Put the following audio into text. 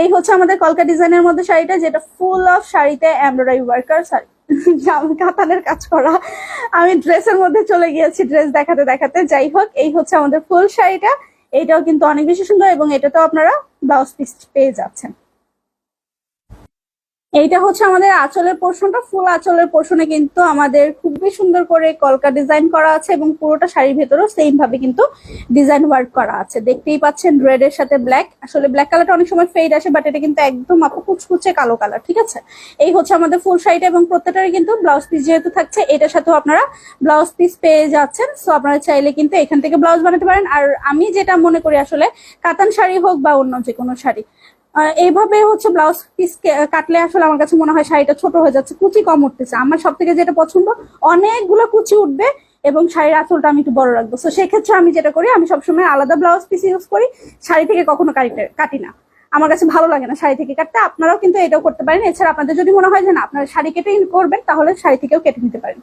এই হচ্ছে আমাদের কলকা ডিজাইনের মধ্যে শাড়িটা, যেটা ফুল অফ শাড়িতে এমব্রয়ডারি ওয়ার্কার শাড়ি, কাতানের কাজ করা। আমি ড্রেসের মধ্যে চলে গিয়েছি ড্রেস দেখাতে দেখাতে। যাই হোক, এই হচ্ছে আমাদের ফুল শাড়িটা। এইটাও কিন্তু অনেক বেশি সুন্দর এবং এটাতেও আপনারা ব্লাউজ পিস পেয়ে যাচ্ছেন। এইটা হচ্ছে আমাদের আঁচলের পোর্শনটা। ফুল আঁচলের পোর্শনে কিন্তু আমাদের খুবই সুন্দর করে কলকা ডিজাইন করা আছে এবং পুরোটা শাড়ির ভেতরেও সেম ভাবে কিন্তু ডিজাইন ওয়ার্ক করা আছে। দেখতেই পাচ্ছেন রেড এর সাথে ব্ল্যাক। আসলে ব্ল্যাক কালারটা অনেক সময় ফেড আসে, বাট এটা কিন্তু একদম আপু কুচকুচে কালো কালার, ঠিক আছে। এই হচ্ছে আমাদের ফুল শাড়িটা এবং প্রত্যেকটারই কিন্তু ব্লাউজ পিস যেহেতু থাকছে, এটার সাথেও আপনারা ব্লাউজ পিস পেয়ে যাচ্ছেন। সো আপনারা চাইলে কিন্তু এখান থেকে ব্লাউজ বানাতে পারেন। আর আমি যেটা মনে করি আসলে কাতান শাড়ি হোক বা অন্য যে কোনো শাড়ি, এইভাবে হচ্ছে ব্লাউজ পিস কাটলে আসলে আমার কাছে মনে হয় শাড়িটা ছোট হয়ে যাচ্ছে, কুচি কম উঠতেছে। আমার সব থেকে যেটা পছন্দ, অনেকগুলো কুচি উঠবে এবং শাড়ির আঁচলটা আমি একটু বড় রাখবো। তো সেক্ষেত্রে আমি যেটা করি, আমি সবসময় আলাদা ব্লাউজ পিস ইউজ করি, শাড়ি থেকে কখনো কাটি না। আমার কাছে ভালো লাগে না শাড়ি থেকে কাটতে। আপনারাও কিন্তু এটাও করতে পারেন। এছাড়া আপনাদের যদি মনে হয় যে না আপনারা শাড়ি কেটে করবেন, তাহলে শাড়ি থেকেও কেটে নিতে পারেন।